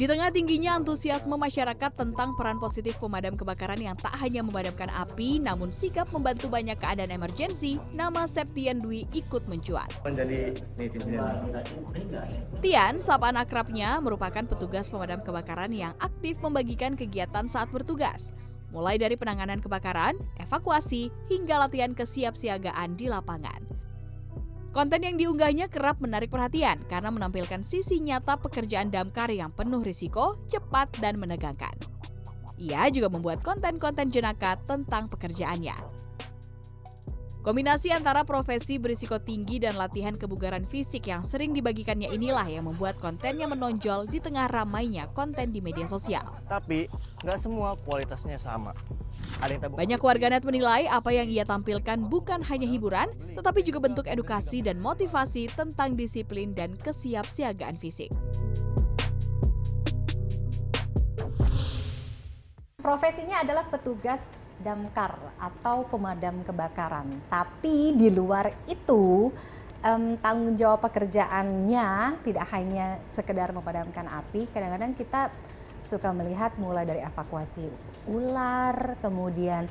Di tengah tingginya antusiasme masyarakat tentang peran positif pemadam kebakaran yang tak hanya memadamkan api, namun sikap membantu banyak keadaan emergensi, nama Septian Dwi ikut mencuat. Menjadi netizen. Tian, sapaan akrabnya, merupakan petugas pemadam kebakaran yang aktif membagikan kegiatan saat bertugas. Mulai dari penanganan kebakaran, evakuasi, hingga latihan kesiapsiagaan di lapangan. Konten yang diunggahnya kerap menarik perhatian karena menampilkan sisi nyata pekerjaan damkar yang penuh risiko, cepat, dan menegangkan. Ia juga membuat konten-konten jenaka tentang pekerjaannya. Kombinasi antara profesi berisiko tinggi dan latihan kebugaran fisik yang sering dibagikannya inilah yang membuat kontennya menonjol di tengah ramainya konten di media sosial. Tapi nggak semua kualitasnya sama. Banyak warganet menilai apa yang ia tampilkan bukan hanya hiburan, tetapi juga bentuk edukasi dan motivasi tentang disiplin dan kesiapsiagaan fisik. Profesinya adalah petugas damkar atau pemadam kebakaran. Tapi di luar itu, tanggung jawab pekerjaannya tidak hanya sekedar memadamkan api. Kadang-kadang kita suka melihat mulai dari evakuasi ular, kemudian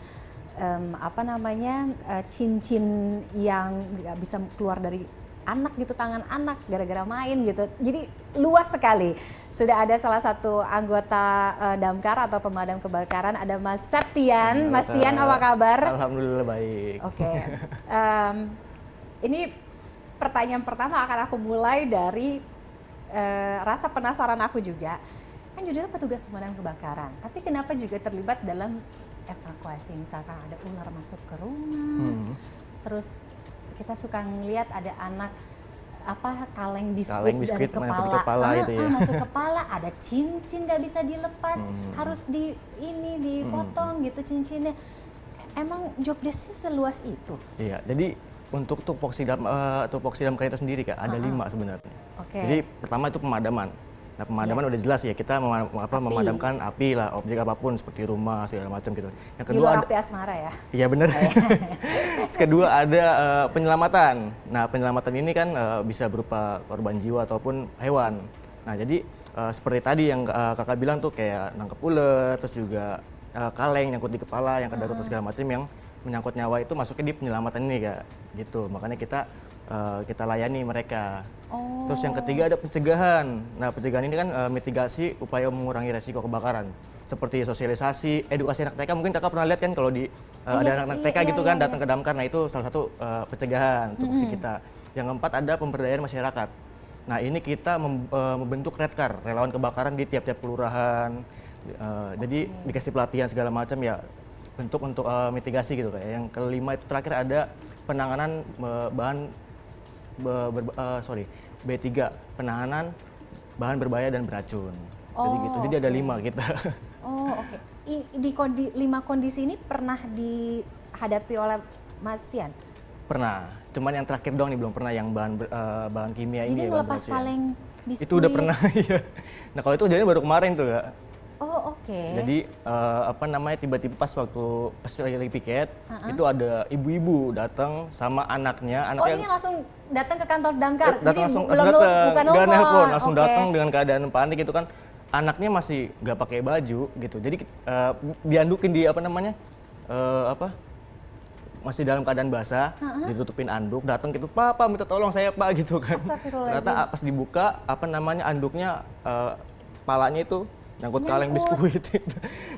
cincin yang nggak bisa keluar dari anak gitu, tangan anak gara-gara main gitu. Jadi luas sekali. Sudah ada salah satu anggota damkar atau pemadam kebakaran, ada Mas Septian. Mas Tian, apa kabar? Alhamdulillah baik. Oke. Ini pertanyaan pertama akan aku mulai dari rasa penasaran aku juga. Kan judulnya petugas pemadam kebakaran, tapi kenapa juga terlibat dalam evakuasi? Misalkan ada ular masuk ke rumah, terus kita suka ngelihat ada anak kaleng biskuit dari kepala, gitu ya. masuk kepala, ada cincin nggak bisa dilepas, harus dipotong gitu cincinnya. Emang job desk-nya seluas itu? Iya, jadi untuk tupoksi damkar itu sendiri Kak, ada 5 sebenarnya. Okay. Jadi pertama itu pemadaman. Nah pemadaman udah jelas ya, kita memadamkan api lah, objek apapun seperti rumah segala macam gitu. Yang kedua di luar api asmara ya? Iya benar. Terus kedua ada penyelamatan. Nah penyelamatan ini kan bisa berupa korban jiwa ataupun hewan. Nah jadi seperti tadi yang kakak bilang tuh kayak nangkep ular, terus juga kaleng nyangkut di kepala, yang kedaruratan segala macam yang menyangkut nyawa itu masuknya di penyelamatan ini Kak. Gitu, makanya kita layani mereka. Terus yang ketiga ada pencegahan. Nah pencegahan ini kan mitigasi upaya mengurangi resiko kebakaran. Seperti sosialisasi, edukasi anak TK, mungkin kakak pernah lihat kan kalau ada anak TK gitu kan datang ke damkar. Nah itu salah satu pencegahan tupoksi kita. Yang keempat ada pemberdayaan masyarakat. Nah ini kita membentuk redcar, relawan kebakaran di tiap-tiap kelurahan. Jadi dikasih pelatihan segala macam ya, bentuk untuk mitigasi gitu kayak. Yang kelima itu terakhir ada penanganan B3, penanganan bahan berbahaya dan beracun. Jadi gitu. Jadi ada 5 kita. Oh oke. Di 5 kondisi ini pernah dihadapi oleh Mas Tian? Pernah. Cuman yang terakhir doang nih belum pernah, yang bahan kimia ini. Jadi melepas kaleng biskuit? Itu udah pernah. Iya. Nah kalau itu kejadian baru kemarin tuh Kak. Oh oke. Jadi tiba-tiba pas lagi piket, itu ada ibu-ibu datang sama anaknya. Oh ini langsung datang ke kantor damkar? Datang langsung bukan nelfon, langsung datang dengan keadaan panik gitu kan. Anaknya masih nggak pakai baju gitu. Jadi diandukin di masih dalam keadaan basah, ditutupin anduk, datang gitu, Pak minta tolong saya Pak gitu kan. Ternyata pas dibuka anduknya palanya itu nyangkut kaleng biskuit.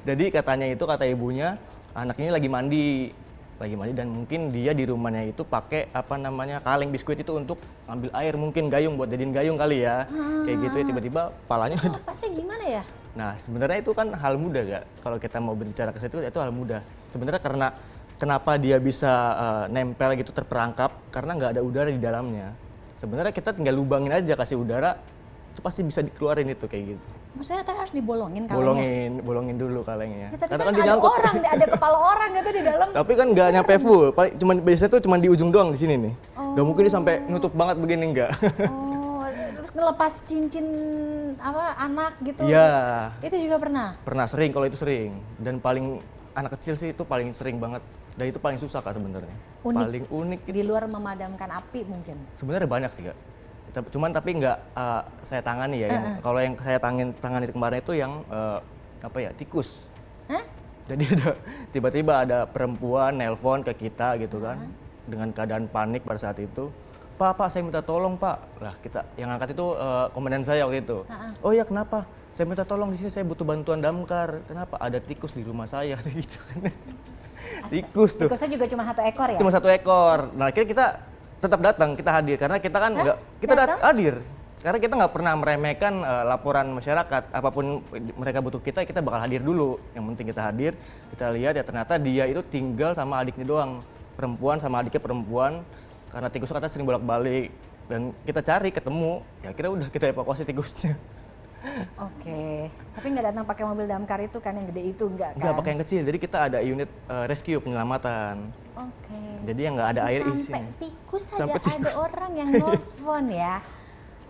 Jadi kata ibunya, anak ini lagi mandi dan mungkin dia di rumahnya itu pakai kaleng biskuit itu untuk ambil air, mungkin gayung buat jadiin gayung kali ya. Kayak gitu ya, tiba-tiba palanya. Lepasnya gimana ya? Nah sebenarnya itu kan hal mudah Kak. Kalau kita mau berbicara ke situ itu hal mudah. Sebenarnya kenapa dia bisa nempel gitu, terperangkap, karena nggak ada udara di dalamnya. Sebenarnya kita tinggal lubangin aja, kasih udara, itu pasti bisa dikeluarin itu kayak gitu. Maksudnya tapi harus dibolongin kalengnya? Bolongin dulu kalengnya. Ya, tapi kan ada kepala orang gitu di dalam. Tapi kan nggak nyampe full, biasanya tuh cuma di ujung doang di sini nih. Nggak mungkin dia sampai nutup banget begini, enggak. Terus ngelepas cincin anak gitu? Iya. Itu juga pernah? Pernah, sering kalau itu sering. Dan paling anak kecil sih itu paling sering banget. Dan itu paling susah Kak sebenarnya. Paling unik. Di luar memadamkan api mungkin? Sebenarnya banyak sih Kak. cuman tapi nggak saya tangani ya. Kalau yang saya tangani kemarin itu yang apa ya, tikus. Hah? Jadi tiba-tiba ada perempuan nelpon ke kita gitu kan, dengan keadaan panik pada saat itu. Pak, saya minta tolong Pak. Lah kita yang angkat itu komandan saya waktu itu. Oh ya kenapa? Saya minta tolong, di sini saya butuh bantuan damkar. Kenapa? Ada tikus di rumah saya gitu kan. Tikus tuh. Tikusnya juga cuma 1 ekor ya? Cuma 1 ekor. Nah akhirnya kita tetap datang, kita hadir karena kita kan kita hadir. Karena kita nggak pernah meremehkan laporan masyarakat, apapun mereka butuh kita bakal hadir dulu. Yang penting kita hadir, kita lihat ya ternyata dia itu tinggal sama adiknya doang, perempuan sama adiknya perempuan. Karena tikus katanya sering bolak-balik dan kita cari ketemu, ya kita udah kita evakuasi tikusnya. Oke, tapi nggak datang pakai mobil damkar itu kan yang gede itu nggak kan? Nggak pakai yang kecil, jadi kita ada unit rescue penyelamatan. Oke. Jadi yang nggak ada air Sampai isinya. tikus saja Sampai tikus. ada orang yang nelfon ya.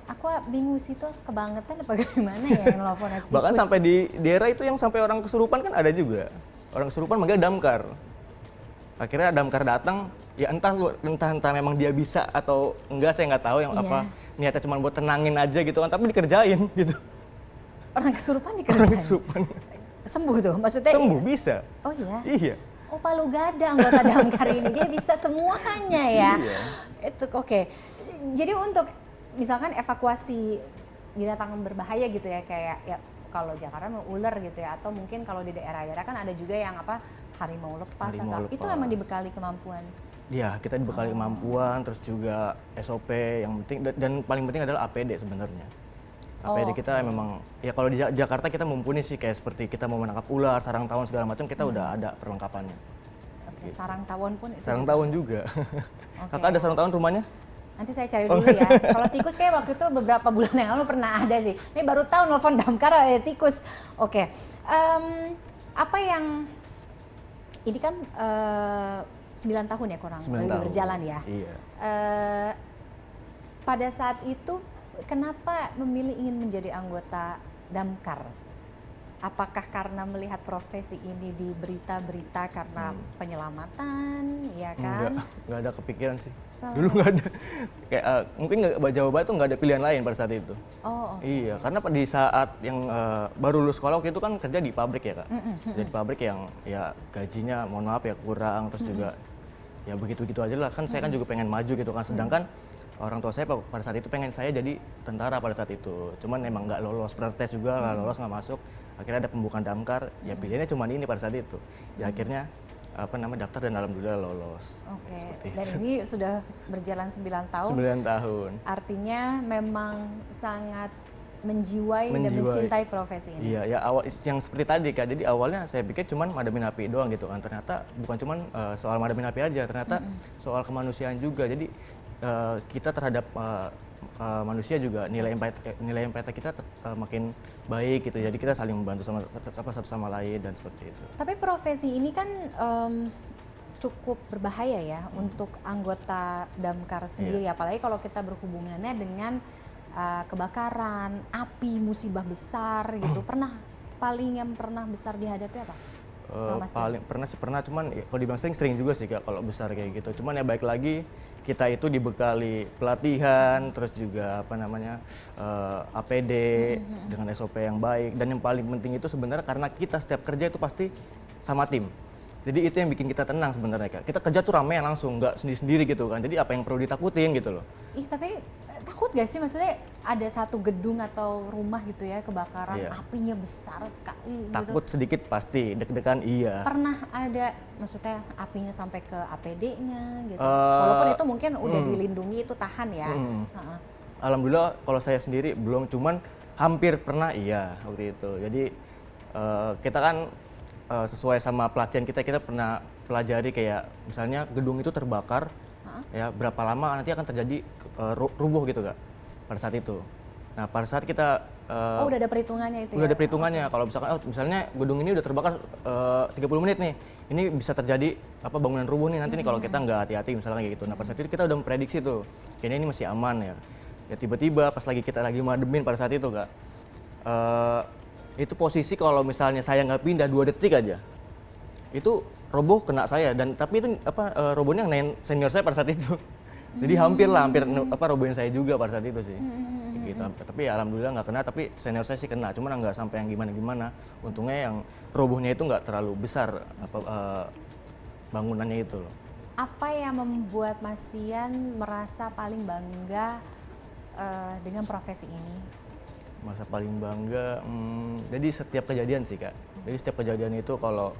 Aku bingung sih tuh kebangetan apa gimana ya yang nelfon tikus. Bahkan sampai di daerah itu yang sampai orang kesurupan kan ada juga. Orang kesurupan manggil damkar. Akhirnya damkar datang, ya entah memang dia bisa atau enggak, saya nggak tahu yang apa. Niatnya cuma buat tenangin aja gitu kan, tapi dikerjain gitu. Orang kesurupan dikerjain? Orang kesurupan. Sembuh tuh maksudnya? Sembuh bisa. Oh iya? Iya. Oh Palu Gada anggota damkar ini, dia bisa semuanya ya? Iya. Itu oke. Jadi untuk misalkan evakuasi binatang berbahaya gitu ya, kayak ya kalau Jakarta mau ular gitu ya, atau mungkin kalau di daerah-daerah kan ada juga yang apa harimau lepas Harimau atau itu lepas. emang dibekali kemampuan? Ya, kita dibekali kemampuan, terus juga SOP yang penting dan paling penting adalah APD sebenarnya. APD kita memang ya kalau di Jakarta kita mumpuni sih, kayak seperti kita mau menangkap ular, sarang tawon segala macam kita udah ada perlengkapannya. Oke, sarang tawon pun itu. Sarang juga? tawon juga. Kakak ada sarang tawon rumahnya? Nanti saya cari dulu ya. Kalau tikus kayak waktu itu beberapa bulan yang lalu pernah ada sih. Ini baru tahu nelfon damkar ada tikus. Oke. Apa yang ini kan 9 tahun ya kurang 9 lebih tahun. berjalan ya. Iya. Pada saat itu kenapa memilih ingin menjadi anggota damkar? Apakah karena melihat profesi ini di berita-berita karena penyelamatan, ya kan? Enggak ada kepikiran sih. So- Dulu nggak ada. Kayak mungkin Jawa Barat tuh nggak ada pilihan lain pada saat itu. Oh, Iya, karena di saat yang baru lulus sekolah waktu itu kan kerja di pabrik ya Kak. Kerja di pabrik yang ya gajinya mohon maaf ya kurang, terus juga ya begitu-begitu aja lah. Kan saya kan juga pengen maju gitu kan, sedangkan orang tua saya pada saat itu pengen saya jadi tentara pada saat itu. Cuman emang nggak lolos, pernah tes juga nggak lolos, nggak masuk. Akhirnya ada pembukaan damkar, ya pilihannya cuma ini pada saat itu. Ya akhirnya daftar dan alhamdulillah lolos. oke. Seperti Dan itu. ini sudah berjalan 9 tahun. 9 tahun. Artinya memang sangat menjiwai dan Menjiwai. mencintai profesi ini. Iya, ya awal yang seperti tadi Kak. Jadi awalnya saya pikir cuman madamin api doang gitu kan. Ternyata bukan cuman soal madamin api aja, ternyata soal kemanusiaan juga. Jadi kita terhadap manusia juga nilai empati kita makin baik gitu. Jadi kita saling membantu satu sama lain dan seperti itu. Tapi profesi ini kan cukup berbahaya ya untuk anggota damkar sendiri, apalagi kalau kita berhubungannya dengan kebakaran, api, musibah besar gitu. Yang pernah besar dihadapi apa? Mas Tio? Pernah cuman ya, kalau dibilang sering juga sih Kak kalau besar kayak gitu. Cuman ya baik lagi kita itu dibekali pelatihan, terus juga APD dengan SOP yang baik, dan yang paling penting itu sebenarnya karena kita setiap kerja itu pasti sama tim. Jadi itu yang bikin kita tenang sebenarnya Kak. Kita kerja tuh ramean langsung, nggak sendiri-sendiri gitu kan. Jadi apa yang perlu ditakutin gitu loh. Tapi takut gak sih, maksudnya ada satu gedung atau rumah gitu ya kebakaran, Iya. apinya besar sekali Takut gitu. sedikit pasti, deg-degan iya. Pernah ada maksudnya apinya sampai ke APD-nya gitu. Walaupun itu mungkin udah dilindungi, itu tahan ya. Heeh. Alhamdulillah kalau saya sendiri belum, cuman hampir pernah iya waktu itu. Jadi kita kan sesuai sama pelatihan kita pernah pelajari kayak misalnya gedung itu terbakar, ya berapa lama nanti akan terjadi rubuh gitu Kak pada saat itu. Nah pada saat kita Udah ada perhitungannya itu udah ya? ada perhitungannya. Kalau misalnya gedung ini udah terbakar 30 menit nih, ini bisa terjadi bangunan rubuh nih nanti nih kalau kita nggak hati-hati misalnya kayak gitu. Nah pada saat itu kita udah memprediksi tuh, kayaknya ini masih aman ya. Ya tiba-tiba pas kita lagi mademin pada saat itu Kak, itu posisi kalau misalnya saya nggak pindah 2 detik aja, itu roboh kena saya. Dan tapi itu robohnya senior saya pada saat itu. Jadi hampir robohin saya juga pada saat itu sih. Gitu. Tapi ya alhamdulillah nggak kena, tapi senior saya sih kena. Cuman nggak sampai yang gimana-gimana. Untungnya yang robohnya itu nggak terlalu besar bangunannya itu loh. Apa yang membuat Mas Tian merasa paling bangga dengan profesi ini? Masa paling bangga, jadi setiap kejadian sih Kak. Jadi setiap kejadian itu kalau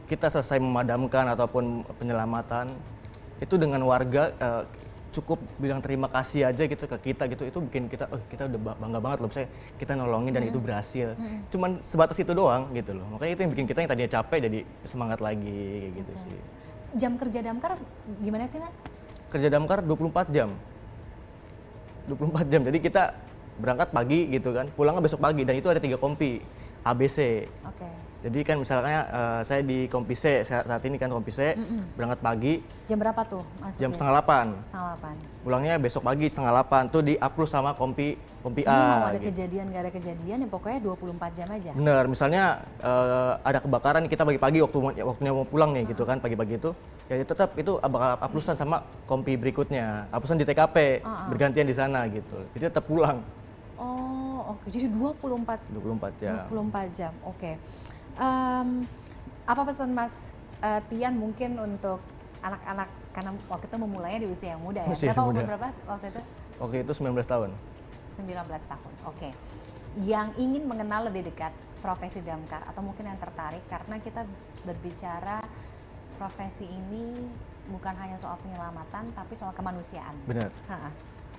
kita selesai memadamkan ataupun penyelamatan, itu dengan warga cukup bilang terima kasih aja gitu ke kita gitu, itu bikin kita, kita udah bangga banget loh, misalnya kita nolongin dan itu berhasil. Cuman sebatas itu doang gitu loh, makanya itu yang bikin kita yang tadinya capek jadi semangat lagi kayak gitu sih. Jam kerja damkar gimana sih Mas? Kerja damkar 24 jam. 24 jam, jadi kita berangkat pagi gitu kan, pulangnya besok pagi, dan itu ada 3 kompi ABC. Oke. Jadi kan misalnya saya di kompi C saat ini kan kompi C, berangkat pagi. Jam berapa tuh masuknya? Jam setengah 8. Setengah 8. Pulangnya besok pagi setengah 8 tuh di-upload sama kompi Ini A. mau ada gitu. kejadian nggak ada kejadian ya pokoknya 24 jam aja. Bener, misalnya ada kebakaran kita pagi-pagi waktunya mau pulang nih gitu kan, pagi-pagi itu ya tetap itu bakal uploadan sama kompi berikutnya, uploadan di TKP, bergantian di sana gitu. Jadi tetap pulang. Oh, oke. Jadi 24 jam. 24 jam. Oke. Apa pesan Mas Tian mungkin untuk anak-anak, karena waktu itu memulainya di usia yang muda ya. Usia Umur muda. berapa waktu itu? Waktu itu 19 tahun. 19 tahun. Oke. Yang ingin mengenal lebih dekat profesi damkar atau mungkin yang tertarik karena kita berbicara profesi ini bukan hanya soal penyelamatan tapi soal kemanusiaan. Benar. Ha-ha.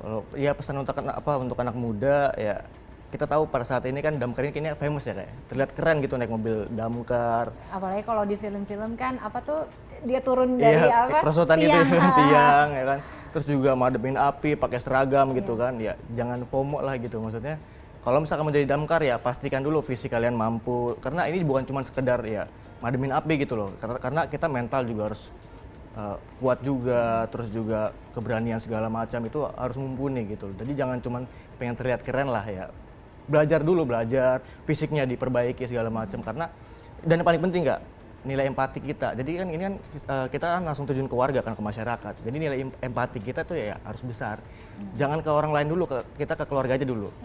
Kalau ya pesan untuk anak muda ya, kita tahu pada saat ini kan damkar ini kayaknya famous ya, kayak terlihat keren gitu naik mobil damkar. Apalagi kalau di film-film kan apa tuh dia turun dari apa? Perosotan itu tiang ya kan. Terus juga mademin api pakai seragam gitu kan. Ya jangan FOMO lah gitu maksudnya. Kalau misalkan menjadi damkar ya pastikan dulu visi kalian mampu, karena ini bukan cuma sekedar ya mademin api gitu loh. Karena kita mental juga harus kuat juga, terus juga keberanian segala macam itu harus mumpuni gitu. Jadi jangan cuma pengen terlihat keren lah ya. Belajar, fisiknya diperbaiki segala macam, karena dan yang paling penting Kak, nilai empati kita. Jadi kan ini kan kita kan langsung terjun ke warga kan, ke masyarakat. Jadi nilai empati kita tuh ya harus besar. Jangan ke orang lain dulu, kita ke keluarga aja dulu.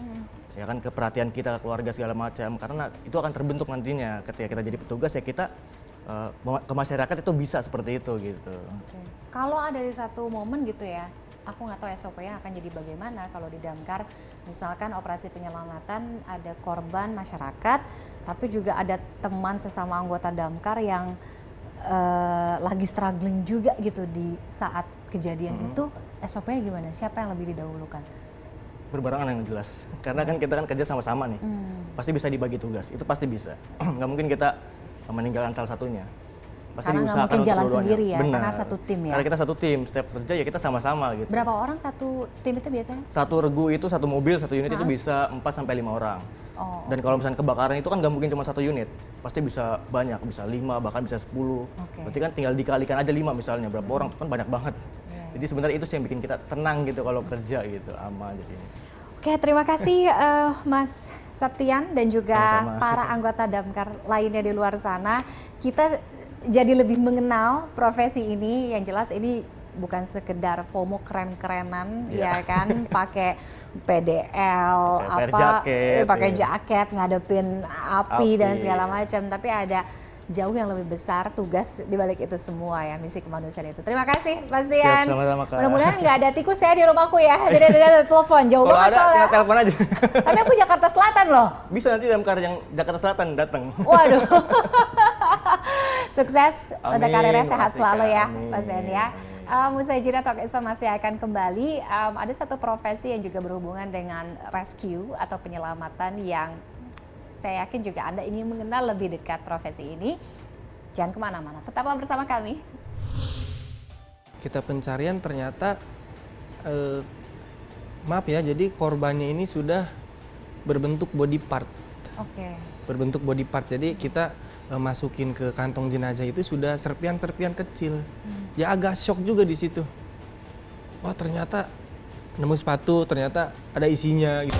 Ya kan, ke perhatian kita ke keluarga segala macam, karena itu akan terbentuk nantinya ketika kita jadi petugas ya kita ke masyarakat itu bisa seperti itu gitu. Oke. Kalau ada di satu momen gitu ya, aku nggak tahu SOP-nya akan jadi bagaimana kalau di damkar, misalkan operasi penyelamatan ada korban masyarakat, tapi juga ada teman sesama anggota damkar yang lagi struggling juga gitu di saat kejadian itu, SOP-nya gimana? Siapa yang lebih didahulukan? Berbarengan yang jelas, karena kan kita kan kerja sama-sama nih, pasti bisa dibagi tugas, itu pasti bisa. Nggak mungkin kita meninggalkan salah satunya. Pasti Karena nggak diusahakan mungkin untuk jalan dua-duanya. sendiri ya, Benar. karena harus satu tim ya. Karena kita satu tim, setiap kerja ya kita sama-sama gitu. Berapa orang satu tim itu biasanya? Satu regu itu, satu mobil, satu unit itu bisa 4-5 orang. Oh, Dan kalau misalnya kebakaran itu kan nggak mungkin cuma satu unit, pasti bisa banyak, bisa 5 bahkan bisa 10. Oke. Berarti kan tinggal dikalikan aja 5 misalnya, berapa orang itu kan banyak banget. Jadi sebenarnya itu sih yang bikin kita tenang gitu kalau kerja gitu, aman jadi. Oke, terima kasih Mas Septian dan juga Sama-sama. para anggota damkar lainnya di luar sana. Kita jadi lebih mengenal profesi ini. Yang jelas ini bukan sekedar FOMO keren-kerenan ya kan, pakai PDL, pakai jaket ngadepin api dan segala macam, tapi ada jauh yang lebih besar tugas di balik itu semua ya, misi kemanusiaan itu. Terima kasih Mas Tian. Siap, sama-sama, Kak. Mudah-mudahan nggak ada tikus ya di rumahku ya. Jadi ada telepon jauh Kalau banget ada, soalnya. tinggal telepon aja. Tapi aku Jakarta Selatan loh. Bisa nanti damkar yang Jakarta Selatan datang. Waduh. Sukses untuk Amin, karirnya, sehat makasih, selalu Kak. ya Amin. Mas Tian ya. Usai jeda Talk Info masih akan kembali. Ada satu profesi yang juga berhubungan dengan rescue atau penyelamatan yang saya yakin juga Anda ingin mengenal lebih dekat profesi ini. Jangan kemana-mana, tetaplah bersama kami. Kita pencarian ternyata, maaf ya, jadi korbannya ini sudah berbentuk body part. Oke. Berbentuk body part, jadi kita masukin ke kantong jenazah itu sudah serpian-serpian kecil. Ya agak shock juga di situ. Wah ternyata nemu sepatu, ternyata ada isinya gitu.